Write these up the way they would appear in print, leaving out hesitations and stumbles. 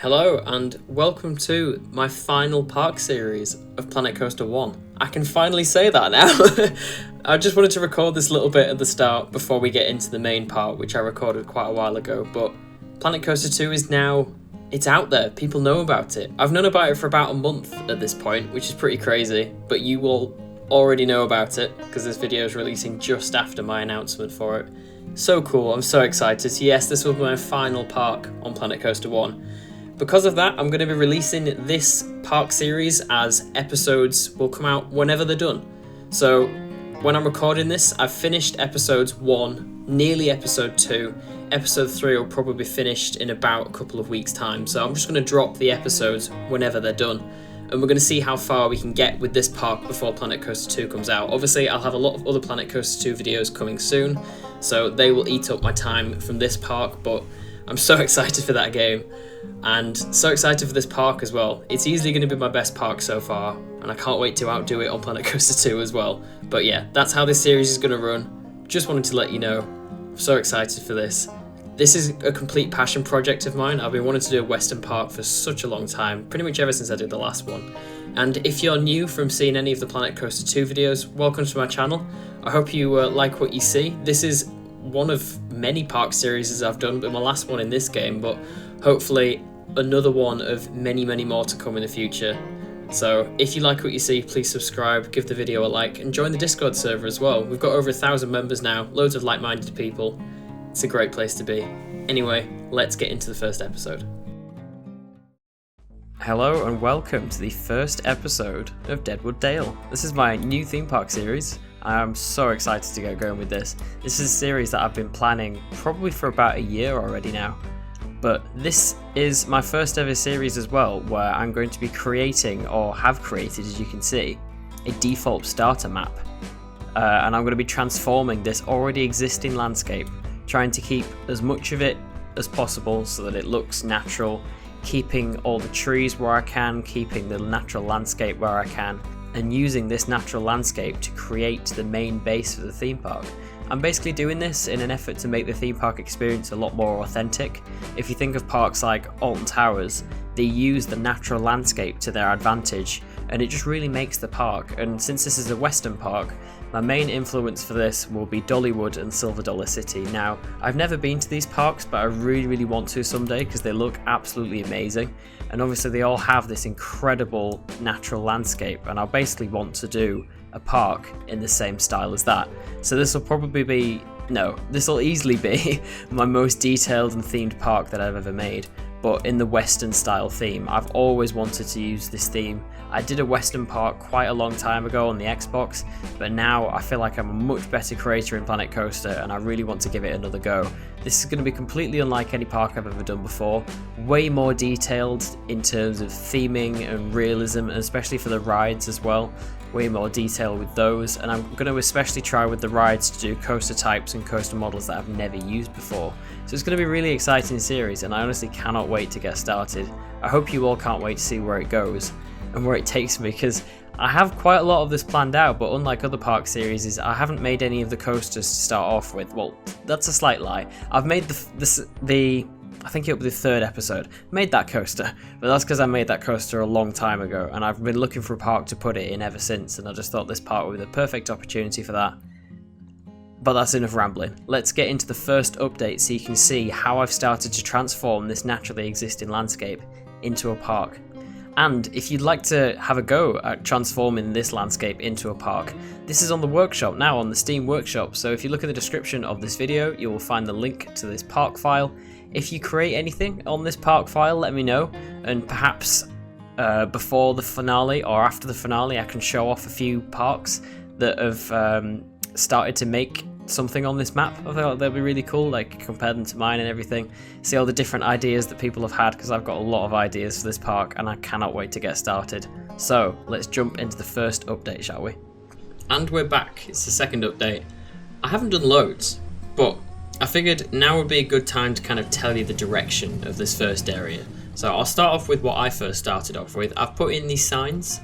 Hello and welcome to my final park series of Planet Coaster 1. I can finally say that now. I just wanted to record this little bit at the start before we get into the main part, which I recorded quite a while ago, but Planet Coaster 2 is now, it's out there, people know about it. I've known about it for about a month at this point, which is pretty crazy, but you will already know about it because this video is releasing just after my announcement for it. So cool, I'm so excited. Yes, this will be my final park on Planet Coaster 1. Because of that, I'm going to be releasing this park series as episodes will come out whenever they're done. So when I'm recording this, I've finished episodes 1, nearly episode 2. Episode 3 will probably be finished in about a couple of weeks' time. So I'm just going to drop the episodes whenever they're done. And we're going to see how far we can get with this park before Planet Coaster 2 comes out. Obviously, I'll have a lot of other Planet Coaster 2 videos coming soon, so they will eat up my time from this park, but I'm so excited for that game. And so excited for this park as well. It's easily going to be my best park so far, and I can't wait to outdo it on Planet Coaster 2 as well. But yeah, that's how this series is going to run. Just wanted to let you know, I'm so excited for this. This is a complete passion project of mine. I've been wanting to do a Western park for such a long time, pretty much ever since I did the last one. And if you're new from seeing any of the Planet Coaster 2 videos, welcome to my channel. I hope you like what you see. This is one of many park series I've done, but my last one in this game, but hopefully another one of many more to come in the future. So if you like what you see, please subscribe, give the video a like, and join the Discord server as well. We've got over 1,000 members now, loads of like-minded people. It's a great place to be. Anyway, let's get into the first episode. Hello and welcome to the first episode of Deadwood Dale. This is my new theme park series. I'm so excited to get going with this. This is a series that I've been planning probably for about a year already now. But this is my first ever series as well, where I'm going to be creating, or have created as you can see, a default starter map. And I'm going to be transforming this already existing landscape, trying to keep as much of it as possible so that it looks natural, keeping all the trees where I can, keeping the natural landscape where I can, and using this natural landscape to create the main base for the theme park. I'm basically doing this in an effort to make the theme park experience a lot more authentic. If you think of parks like Alton Towers, they use the natural landscape to their advantage, and it just really makes the park. And since this is a Western park, my main influence for this will be Dollywood and Silver Dollar City. Now, I've never been to these parks, but I really want to someday because they look absolutely amazing. And obviously they all have this incredible natural landscape, and I basically want to do a park in the same style as that. So this will probably be, this will easily be my most detailed and themed park that I've ever made, but in the Western style theme. I've always wanted to use this theme. I did a Western park quite a long time ago on the Xbox, but now I feel like I'm a much better creator in Planet Coaster and I really want to give it another go. This is going to be completely unlike any park I've ever done before, way more detailed in terms of theming and realism, and especially for the rides as well. Way more detail with those, and I'm going to especially try with the rides to do coaster types and coaster models that I've never used before. So it's going to be a really exciting series, and I honestly cannot wait to get started. I hope you all can't wait to see where it goes and where it takes me, because I have quite a lot of this planned out, but unlike other park series, I haven't made any of the coasters to start off with. Well, that's a slight lie. I've made I think it'll be the third episode, made that coaster, but that's because I made that coaster a long time ago, and I've been looking for a park to put it in ever since, and I just thought this park would be the perfect opportunity for that. But that's enough rambling. Let's get into the first update so you can see how I've started to transform this naturally existing landscape into a park. And if you'd like to have a go at transforming this landscape into a park, this is on the workshop now, on the Steam workshop, so if you look in the description of this video, you will find the link to this park file. If you create anything on this park file, let me know, and perhaps before the finale or after the finale I can show off a few parks that have started to make something on this map. I thought they'll be really cool, like compare them to mine and everything, see all the different ideas that people have had, because I've got a lot of ideas for this park and I cannot wait to get started. So let's jump into the first update, shall we? And we're back. It's the second update. I haven't done loads, but I figured now would be a good time to kind of tell you the direction of this first area. So I'll start off with what I first started off with. I've put in these signs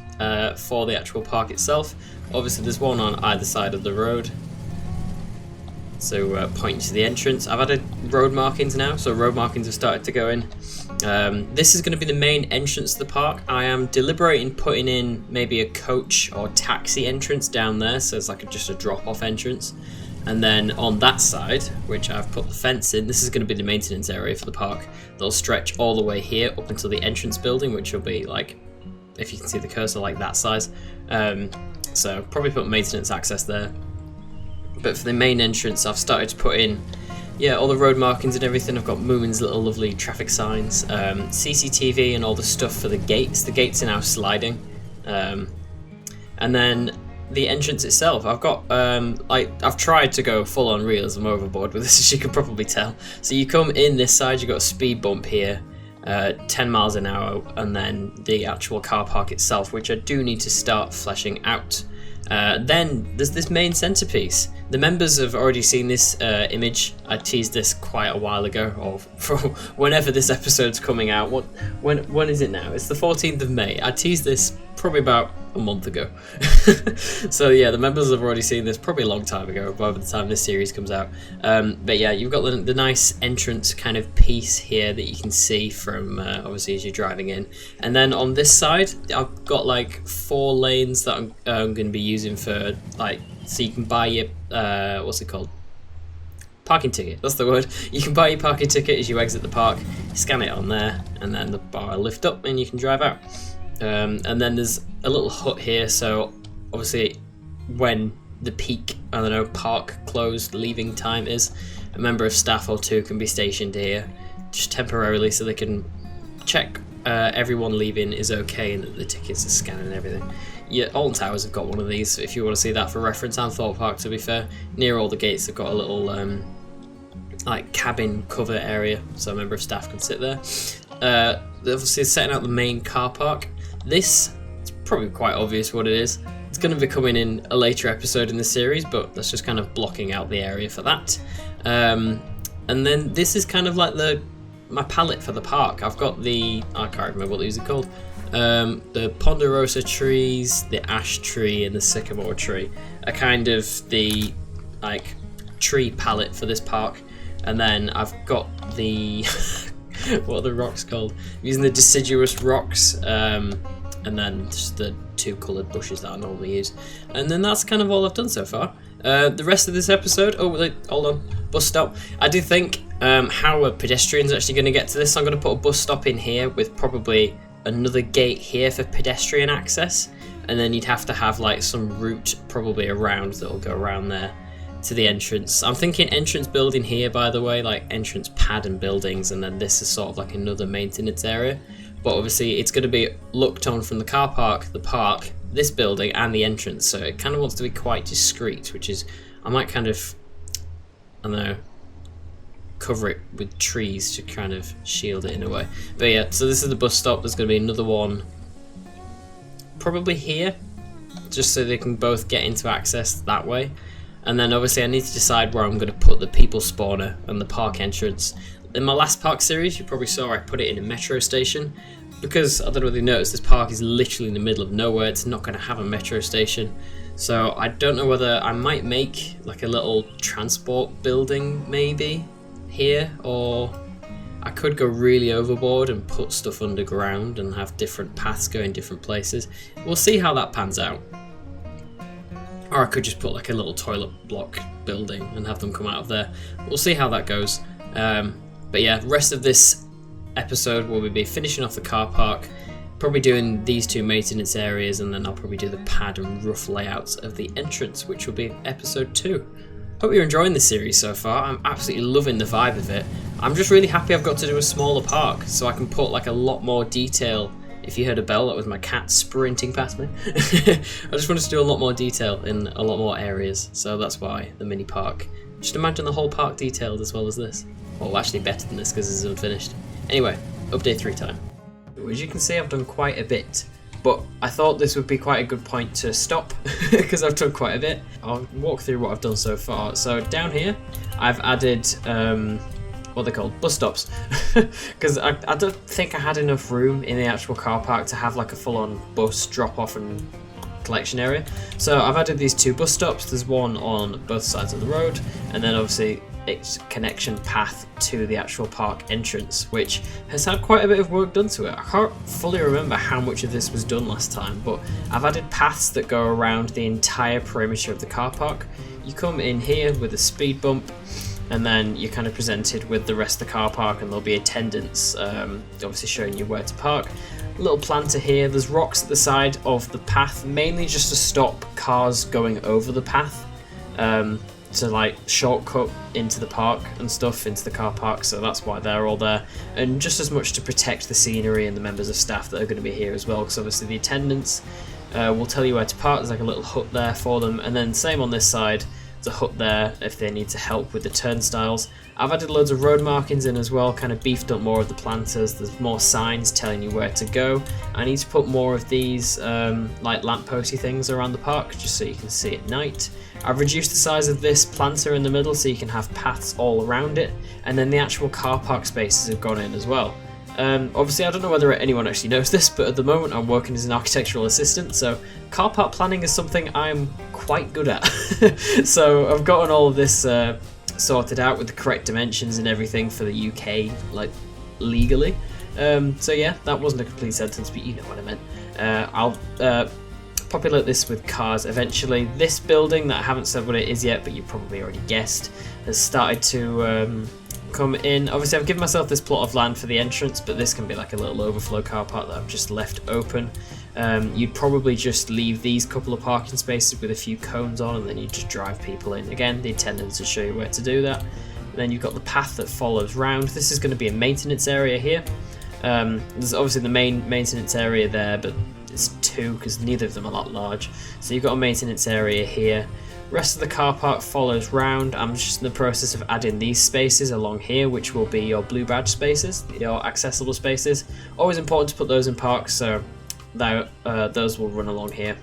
for the actual park itself. Obviously there's one on either side of the road. So pointing to the entrance. I've added road markings now, so road markings have started to go in. This is going to be the main entrance to the park. I am deliberating putting in maybe a coach or taxi entrance down there, so it's like just a drop-off entrance. And then on that side, which I've put the fence in, this is going to be the maintenance area for the park. They'll stretch all the way here up until the entrance building, which will be like, if you can see the cursor, like that size. So probably put maintenance access there. But for the main entrance, I've started to put in, all the road markings and everything. I've got Moomin's little lovely traffic signs, CCTV and all the stuff for the gates. The gates are now sliding. And then the entrance itself, I've got, I've tried to go full on realism overboard with this, as you can probably tell. So you come in this side, you've got a speed bump here, 10 miles an hour, and then the actual car park itself, which I do need to start fleshing out. Then there's this main centerpiece. The members have already seen this image. I teased this quite a while ago, or for whenever this episode's coming out. When is it now? It's the 14th of May. I teased this probably about a month ago. So yeah, the members have already seen this probably a long time ago, by the time this series comes out. But yeah, you've got the nice entrance kind of piece here that you can see from obviously as you're driving in. And then on this side, I've got like 4 lanes that I'm going to be using for like, so you can buy your what's it called? Parking ticket, that's the word. You can buy your parking ticket as you exit the park, scan it on there, and then the bar will lift up and you can drive out. And then there's a little hut here, so obviously when the peak, I don't know, park closed leaving time is, a member of staff or 2 can be stationed here, just temporarily, so they can check everyone leaving is okay and that the tickets are scanned and everything. Yeah, Alton Towers have got one of these, if you want to see that for reference, and Thorpe Park, to be fair. Near all the gates they've got a little like cabin cover area, so a member of staff can sit there. They're obviously setting out the main car park. This, it's probably quite obvious what it is. It's going to be coming in a later episode in the series, but that's just kind of blocking out the area for that. And then this is kind of like my palette for the park. I've got I can't remember what these are called. The ponderosa trees, the ash tree, and the sycamore tree are kind of the like tree palette for this park. And then I've got the what are the rocks called? I'm using the deciduous rocks, and then just the 2 coloured bushes that I normally use. And then that's kind of all I've done so far. The rest of this episode, hold on, bus stop. I do think how are pedestrians actually going to get to this? So I'm going to put a bus stop in here with probably another gate here for pedestrian access, and then you'd have to have like some route probably around that'll go around there to the entrance. I'm thinking entrance building here, by the way, like entrance pad and buildings, and then this is sort of like another maintenance area. But obviously it's going to be looked on from the car park, the park, this building, and the entrance, so it kind of wants to be quite discreet, which is, I might kind of, I don't know, cover it with trees to kind of shield it in a way. But yeah, so this is the bus stop. There's going to be another one probably here, just so they can both get into access that way. And then obviously I need to decide where I'm going to put the people spawner and the park entrance. In my last park series, you probably saw I put it in a metro station, because I don't know whether you noticed, this park is literally in the middle of nowhere. It's not going to have a metro station. So I don't know whether I might make like a little transport building maybe here, or I could go really overboard and put stuff underground and have different paths going different places. We'll see how that pans out. Or I could just put like a little toilet block building and have them come out of there. We'll see how that goes. But yeah, the rest of this episode will be finishing off the car park, probably doing these 2 maintenance areas, and then I'll probably do the pad and rough layouts of the entrance, which will be episode 2. Hope you're enjoying this series so far. I'm absolutely loving the vibe of it. I'm just really happy I've got to do a smaller park, so I can put like a lot more detail. If you heard a bell, that was my cat sprinting past me. I just wanted to do a lot more detail in a lot more areas, so that's why the mini park. Just imagine the whole park detailed as well as this. Well, actually better than this, because this is unfinished. Anyway, update 3 time. As you can see, I've done quite a bit, but I thought this would be quite a good point to stop, because I've done quite a bit. I'll walk through what I've done so far. So down here, I've added, what they're called, bus stops, because I don't think I had enough room in the actual car park to have like a full-on bus drop-off and collection area. So I've added these 2 bus stops. There's one on both sides of the road, and then obviously its connection path to the actual park entrance, which has had quite a bit of work done to it. I can't fully remember how much of this was done last time, but I've added paths that go around the entire perimeter of the car park. You come in here with a speed bump, and then you're kind of presented with the rest of the car park, and there'll be attendants obviously showing you where to park. A little planter here. There's rocks at the side of the path, mainly just to stop cars going over the path, to like shortcut into the park and stuff, into the car park, so that's why they're all there, and just as much to protect the scenery and the members of staff that are going to be here as well, because obviously the attendants will tell you where to park. There's like a little hut there for them, and then same on this side, there's a hut there if they need to help with the turnstiles. I've added loads of road markings in as well, kind of beefed up more of the planters. There's more signs telling you where to go. I need to put more of these like lampposty things around the park, just so you can see at night. I've reduced the size of this planter in the middle so you can have paths all around it, and then the actual car park spaces have gone in as well. Obviously I don't know whether anyone actually knows this, but at the moment I'm working as an architectural assistant, so car park planning is something I'm quite good at. So I've gotten all of this sorted out with the correct dimensions and everything for the UK, like legally. So yeah, that wasn't a complete sentence, but you know what I meant. I'll populate this with cars eventually. This building that I haven't said what it is yet, but you probably already guessed, has started to come in. Obviously I've given myself this plot of land for the entrance, but this can be like a little overflow car park that I've just left open. You'd probably just leave these couple of parking spaces with a few cones on, and then you just drive people in. Again, the attendants will show you where to do that. And then you've got the path that follows round. This is going to be a maintenance area here. There's obviously the main maintenance area there, but it's 2 because neither of them are that large. So you've got a maintenance area here. Rest of the car park follows round. I'm just in the process of adding these spaces along here, which will be your blue badge spaces, your accessible spaces. Always important to put those in parks, so that, those will run along here.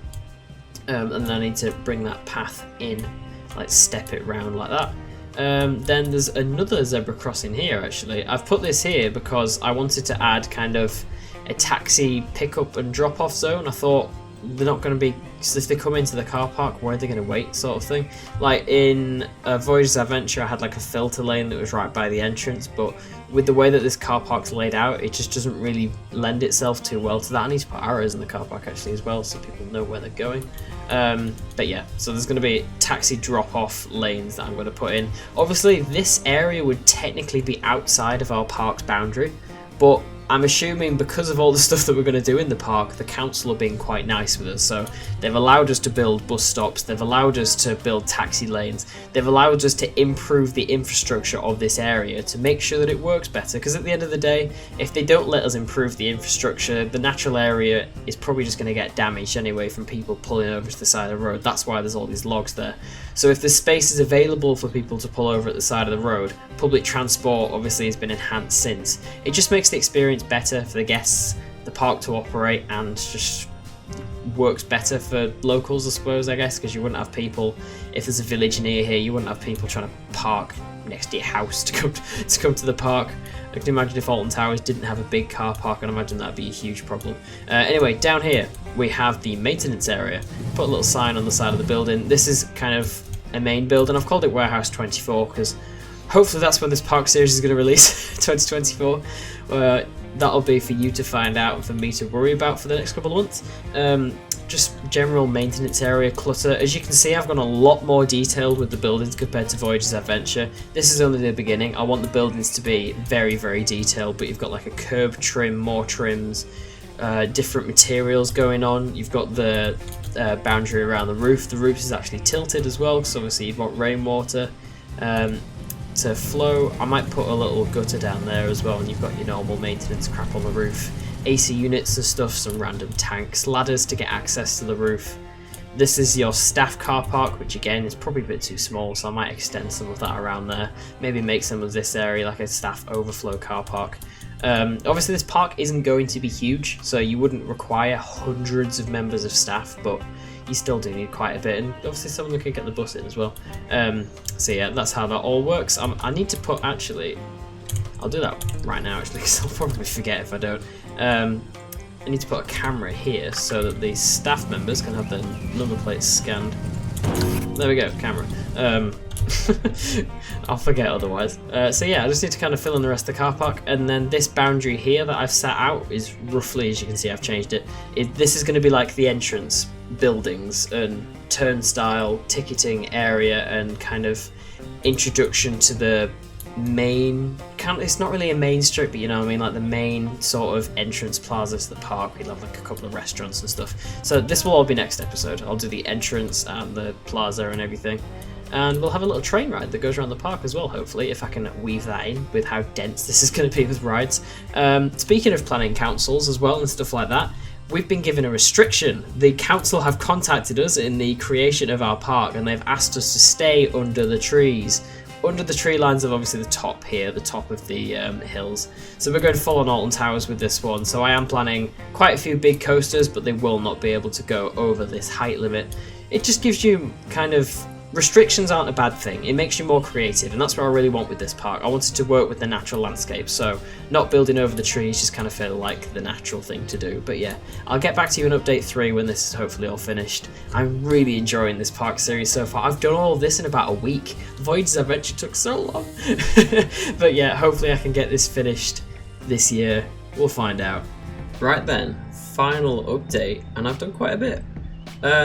And then I need to bring that path in, like step it round like that. Then there's another zebra crossing here actually. I've put this here because I wanted to add kind of a taxi pickup and drop off zone. I thought they're not going to be, so if they come into the car park, where are they going to wait, sort of thing. Like in Voyager's Adventure, I had like a filter lane that was right by the entrance, but with the way that this car park's laid out, it just doesn't really lend itself too well to that. I need to put arrows in the car park actually as well, so people know where they're going. But yeah, so there's going to be taxi drop-off lanes that I'm going to put in. Obviously, this area would technically be outside of our park's boundary, but I'm assuming because of all the stuff that we're going to do in the park, the council are being quite nice with us. So they've allowed us to build bus stops, they've allowed us to build taxi lanes, they've allowed us to improve the infrastructure of this area to make sure that it works better. Because at the end of the day, if they don't let us improve the infrastructure, the natural area is probably just going to get damaged anyway from people pulling over to the side of the road. That's why there's all these logs there. So if the space is available for people to pull over at the side of the road, public transport obviously has been enhanced since. It just makes the experience better for the guests, the park to operate, and just works better for locals, I suppose, I guess, because you wouldn't have people, if there's a village near here, you wouldn't have people trying to park next to your house to come to the park. I can imagine if Alton Towers didn't have a big car park, and I imagine that'd be a huge problem. Anyway, down here we have the maintenance area. Put a little sign on the side of the building. This is kind of a main building. I've called it Warehouse 24 because hopefully that's when this park series is going to release, 2024. That'll be for you to find out and for me to worry about for the next couple of months. Just general maintenance area clutter. As you can see, I've gone a lot more detailed with the buildings compared to Voyager's Adventure. This is only the beginning. I want the buildings to be very, very detailed, but you've got like a curb trim, more trims, different materials going on. You've got the boundary around the roof. The roof is actually tilted as well, because obviously you've got rainwater to flow. I might put a little gutter down there as well, and you've got your normal maintenance crap on the roof. AC units and stuff, some random tanks, ladders to get access to the roof. This is your staff car park, which again is probably a bit too small, so I might extend some of that around there. Maybe make some of this area like a staff overflow car park. Obviously this park isn't going to be huge, so you wouldn't require hundreds of members of staff, but you still do need quite a bit, and obviously someone can get the bus in as well. So yeah, that's how that all works. I need to put, actually, I'll do that right now actually, because I'll probably forget if I don't. I need to put a camera here so that the staff members can have their number plates scanned. There we go, camera. I'll forget otherwise. So yeah, I just need to kind of fill in the rest of the car park, and then this boundary here that I've set out is roughly, as you can see, I've changed it. This is going to be like the entrance buildings and turnstile ticketing area and kind of introduction to the main, it's not really a main strip, but you know what I mean, like the main sort of entrance plaza to the park. We'll have like a couple of restaurants and stuff. So this will all be next episode. I'll do the entrance and the plaza and everything. And we'll have a little train ride that goes around the park as well, hopefully, if I can weave that in with how dense this is going to be with rides. Speaking of planning councils as well and stuff like that, we've been given a restriction. The council have contacted us in the creation of our park, and they've asked us to stay under the trees. Under the tree lines of obviously the top here, the top of the hills. So we're going full on Alton Towers with this one. So I am planning quite a few big coasters, but they will not be able to go over this height limit. It just gives you kind of... Restrictions aren't a bad thing. It makes you more creative, and that's what I really want with this park. I wanted to work with the natural landscape, so not building over the trees just kind of feel like the natural thing to do. But yeah, I'll get back to you in update 3 when this is hopefully all finished. I'm really enjoying this park series so far. I've done all of this in about a week. Voyager's Adventure took so long. But yeah, hopefully I can get this finished this year. We'll find out. Right then, final update, and I've done quite a bit.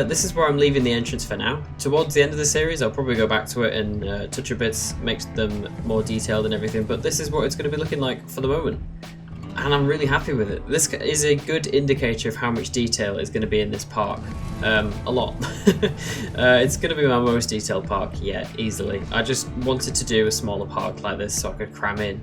This is where I'm leaving the entrance for now. Towards the end of the series, I'll probably go back to it and touch up bits, make them more detailed and everything, but this is what it's going to be looking like for the moment. And I'm really happy with it. This is a good indicator of how much detail is going to be in this park. A lot. It's going to be my most detailed park yet, easily. I just wanted to do a smaller park like this so I could cram in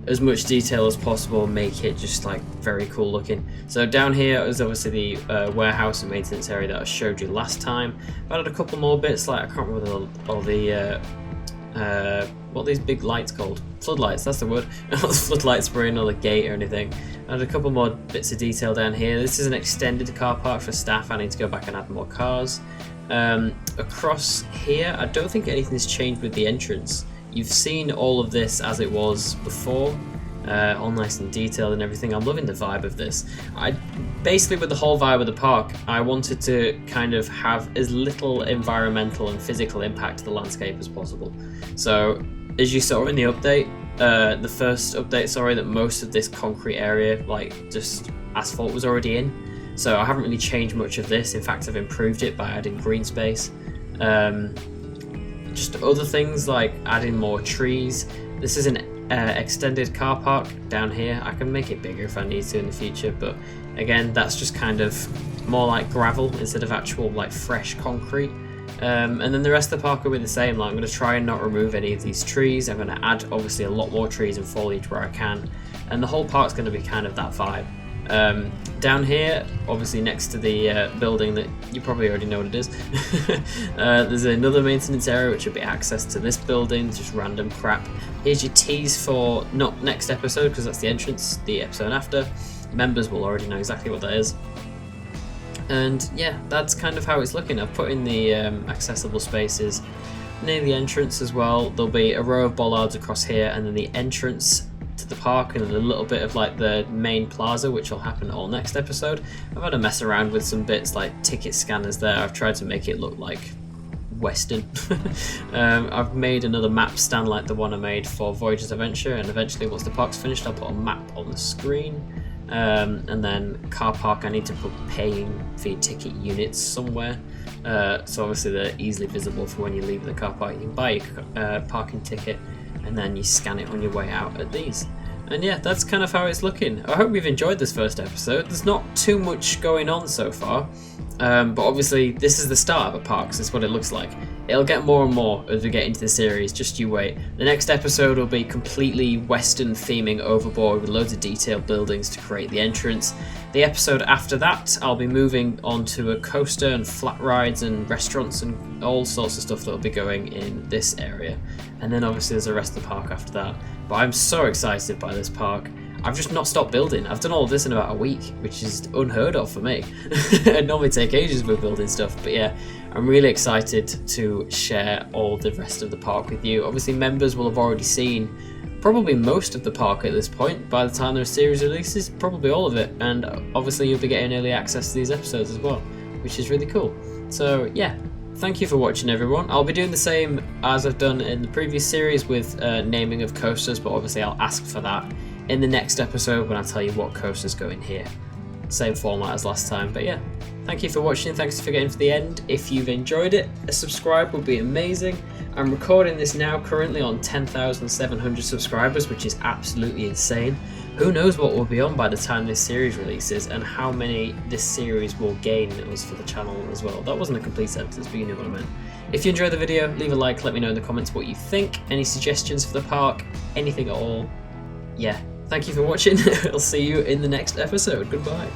as much detail as possible and make it just like very cool looking. So down here is obviously the warehouse and maintenance area that I showed you last time. I added a couple more bits, like I can't remember all the what are these big lights called? Floodlights, that's the word. Not the floodlights were in or the gate or anything. I had a couple more bits of detail down here. This is an extended car park for staff. I need to go back and add more cars. Across here, I don't think anything's changed with the entrance. You've seen all of this as it was before, all nice and detailed and everything. I'm loving the vibe of this. Basically with the whole vibe of the park, I wanted to kind of have as little environmental and physical impact to the landscape as possible. So as you saw in the update, the first update, sorry, that most of this concrete area, like just asphalt, was already in. So I haven't really changed much of this. In fact, I've improved it by adding green space. Just other things like adding more trees. This is an extended car park down here. I can make it bigger if I need to in the future, but again, that's just kind of more like gravel instead of actual like fresh concrete. And then the rest of the park will be the same. Like, I'm going to try and not remove any of these trees. I'm going to add obviously a lot more trees and foliage where I can, and the whole park's going to be kind of that vibe. Down here, obviously next to the building that you probably already know what it is, there's another maintenance area which will be access to this building, just random crap. Here's your tease for not next episode because that's the entrance, the episode after. Members will already know exactly what that is. And yeah, that's kind of how it's looking. I've put in the accessible spaces near the entrance as well. There'll be a row of bollards across here, and then the entrance to the park, and then a little bit of like the main plaza, which will happen all next episode. I've had to mess around with some bits like ticket scanners there. I've tried to make it look like Western. I've made another map stand like the one I made for Voyager's Adventure, and eventually once the park's finished I'll put a map on the screen. And then car park, I need to put paying for your ticket units somewhere. So obviously they're easily visible for when you leave the car park. You can buy your parking ticket and then you scan it on your way out at these. And yeah, that's kind of how it's looking. I hope you've enjoyed this first episode. There's not too much going on so far, but obviously this is the start of a park, so this is what it looks like. It'll get more and more as we get into the series, just you wait. The next episode will be completely Western theming overboard with loads of detailed buildings to create the entrance. The episode after that, I'll be moving on to a coaster and flat rides and restaurants and all sorts of stuff that will be going in this area. And then obviously there's the rest of the park after that. But I'm so excited by this park. I've just not stopped building. I've done all of this in about a week, which is unheard of for me. I normally take ages with building stuff, but yeah, I'm really excited to share all the rest of the park with you. Obviously members will have already seen probably most of the park at this point. By the time the series releases, probably all of it, and obviously you'll be getting early access to these episodes as well, which is really cool. So yeah, thank you for watching, everyone. I'll be doing the same as I've done in the previous series with naming of coasters, but obviously I'll ask for that in the next episode when I tell you what coasters go in here. Same format as last time, but yeah. Thank you for watching, thanks for getting to the end. If you've enjoyed it, a subscribe would be amazing. I'm recording this now currently on 10,700 subscribers, which is absolutely insane. Who knows what we'll be on by the time this series releases, and how many this series will gain us for the channel as well. That wasn't a complete sentence, but you knew what I meant. If you enjoyed the video, leave a like, let me know in the comments what you think, any suggestions for the park, anything at all. Yeah, thank you for watching. I'll see you in the next episode. Goodbye.